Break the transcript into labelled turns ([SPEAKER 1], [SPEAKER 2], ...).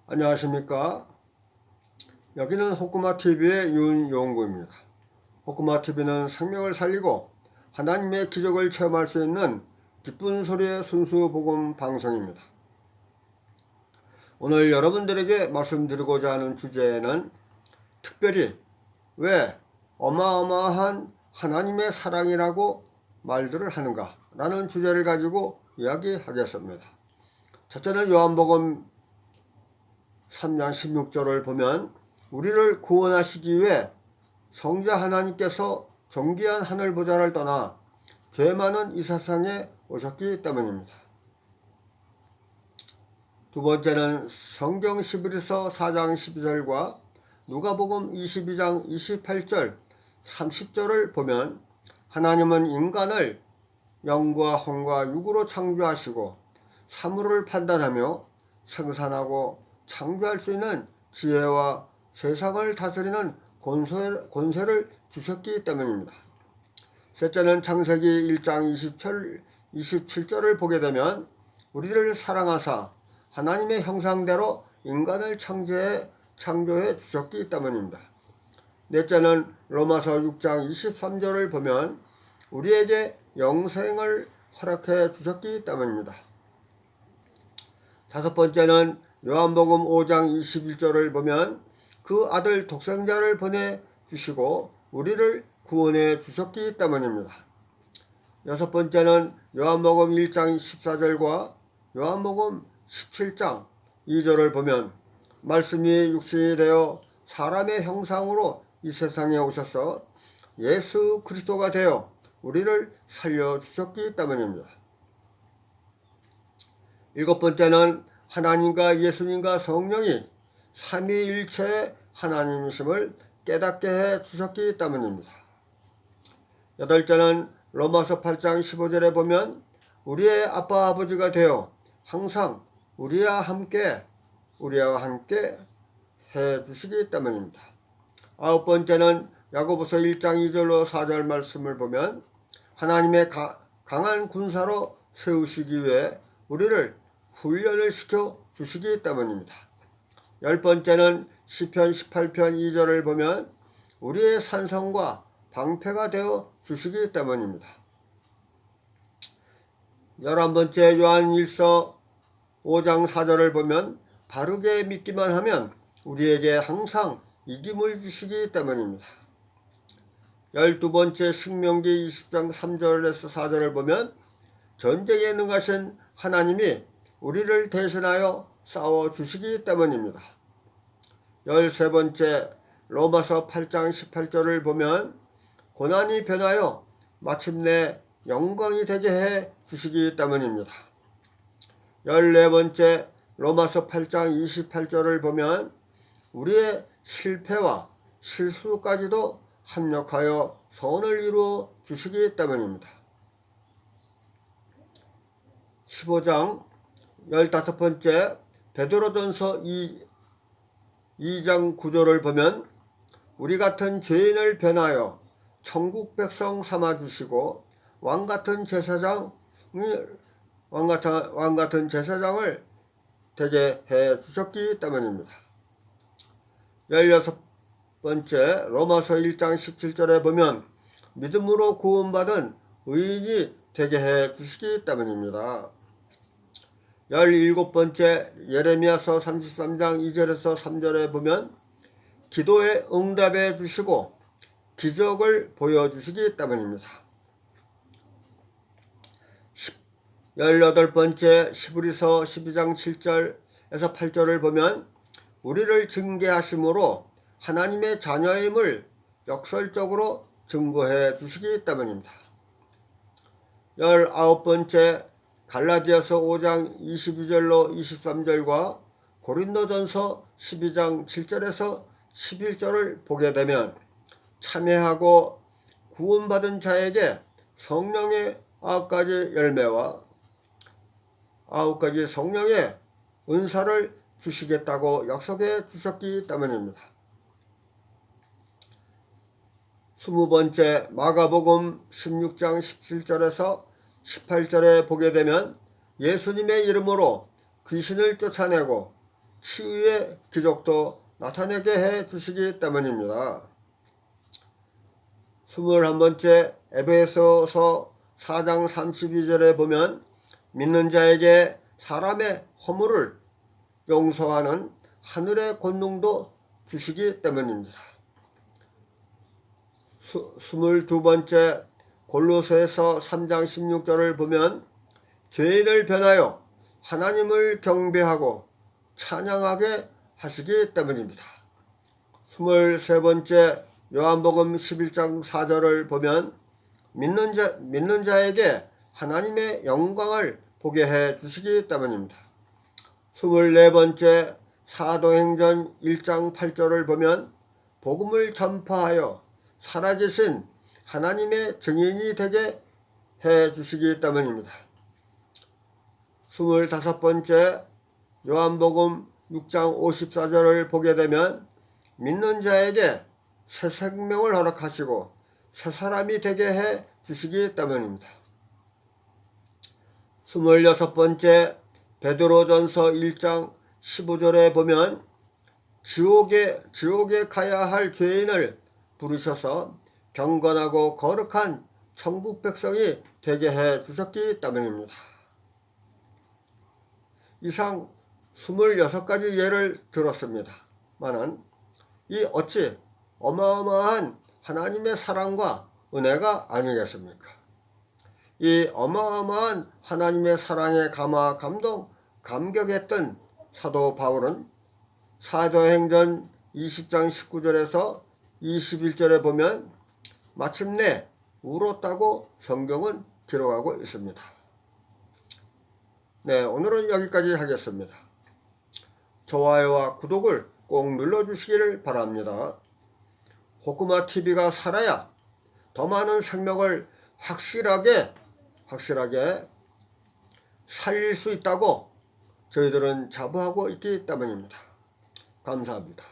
[SPEAKER 1] 안녕하십니까. 여기는 호쿠마TV의 윤용구입니다. 호쿠마TV는 생명을 살리고 하나님의 기적을 체험할 수 있는 기쁜 소리의 순수 복음 방송입니다. 오늘 여러분들에게 말씀드리고자 하는 주제는 특별히 왜 어마어마한 하나님의 사랑이라고 말들을 하는가 라는 주제를 가지고 이야기하겠습니다. 첫째는 요한복음 3장 16절을 보면 우리를 구원하시기 위해 성자 하나님께서 존귀한 하늘 보좌를 떠나 죄 많은 이 세상에 오셨기 때문입니다. 두 번째는 성경 히브리서 4장 12절과 누가복음 22장 28절 30절을 보면 하나님은 인간을 영과 혼과 육으로 창조하시고 사물을 판단하며 생산하고 창조할 수 있는 지혜와 세상을 다스리는 권세를 주셨기 때문입니다. 셋째는 창세기 1장 27절을 보게 되면 우리를 사랑하사 하나님의 형상대로 인간을 창조해 주셨기 때문입니다. 넷째는 로마서 6장 23절을 보면 우리에게 영생을 허락해 주셨기 때문입니다. 다섯 번째는 요한복음 5장 21절을 보면 그 아들 독생자를 보내주시고 우리를 구원해 주셨기 때문입니다. 여섯 번째는 요한복음 1장 14절과 요한복음 17장 2절을 보면 말씀이 육신이 되어 사람의 형상으로 이 세상에 오셔서 예수 그리스도가 되어 우리를 살려주셨기 때문입니다. 일곱 번째는 하나님과 예수님과 성령이 삼위일체의 하나님이심을 깨닫게 해 주셨기 때문입니다. 여덟째는 로마서 8장 15절에 보면 우리의 아빠 아버지가 되어 항상 우리와 함께 해 주시기 때문입니다. 아홉 번째는 야고보서 1장 2절로 4절 말씀을 보면 하나님의 강한 군사로 세우시기 위해 우리를 훈련을 시켜 주시기 때문입니다. 열 번째는 시편 18편 2절을 보면 우리의 산성과 방패가 되어 주시기 때문입니다. 11번째 요한일서 5장 4절을 보면 바르게 믿기만 하면 우리에게 항상 이김을 주시기 때문입니다. 12번째 신명기 20장 3절에서 4절을 보면 전쟁에 능하신 하나님이 우리를 대신하여 싸워주시기 때문입니다. 13번째 로마서 8장 18절을 보면 고난이 변하여 마침내 영광이 되게 해 주시기 때문입니다. 14번째 로마서 8장 28절을 보면 우리의 실패와 실수까지도 합력하여 선을 이루어 주시기 때문입니다. 15장 15번째 베드로전서 2장 9절을 보면 우리 같은 죄인을 변하여 천국 백성 삼아주시고 왕같은 제사장을 되게 해 주셨기 때문입니다. 16번째 로마서 1장 17절에 보면 믿음으로 구원받은 의인이 되게 해 주시기 때문입니다. 17번째 예레미야서 33장 2절에서 3절에 보면 기도에 응답해 주시고 기적을 보여주시기 때문입니다. 18번째 히브리서 12장 7절에서 8절을 보면 우리를 징계하심으로 하나님의 자녀임을 역설적으로 증거해 주시기 때문입니다. 19번째 갈라디아서 5장 22절로 23절과 고린도전서 12장 7절에서 11절을 보게 되면 참여하고 구원받은 자에게 성령의 9가지 열매와 9가지 성령의 은사를 주시겠다고 약속해 주셨기 때문입니다. 20번째 마가복음 16장 17절에서 18절에 보게 되면 예수님의 이름으로 귀신을 쫓아내고 치유의 기적도 나타내게 해 주시기 때문입니다. 21번째 에베소서 4장 32절에 보면 믿는 자에게 사람의 허물을 용서하는 하늘의 권능도 주시기 때문입니다. 22번째 골로새서 3장 16절을 보면 죄인을 변하여 하나님을 경배하고 찬양하게 하시기 때문입니다. 23번째 요한복음 11장 4절을 보면 믿는 자에게 하나님의 영광을 보게 해 주시기 때문입니다. 24번째 사도행전 1장 8절을 보면 복음을 전파하여 살아계신 하나님의 증인이 되게 해 주시기 때문입니다. 25번째 요한복음 6장 54절을 보게 되면 믿는 자에게 새 생명을 허락하시고 새 사람이 되게 해 주시기 때문입니다. 26번째 베드로전서 1장 15절에 보면 지옥에 가야 할 죄인을 부르셔서 경건하고 거룩한 천국 백성이 되게 해 주셨기 때문입니다. 이상 26가지 예를 들었습니다만은 이 어찌 어마어마한 하나님의 사랑과 은혜가 아니겠습니까? 이 어마어마한 하나님의 사랑에 감격했던 사도 바울은 사도행전 20장 19절에서 21절에 보면 마침내 울었다고 성경은 기록하고 있습니다. 네, 오늘은 여기까지 하겠습니다. 좋아요와 구독을 꼭 눌러주시기를 바랍니다. 호쿠마TV가 살아야 더 많은 생명을 확실하게 살릴 수 있다고 저희들은 자부하고 있기 때문입니다. 감사합니다.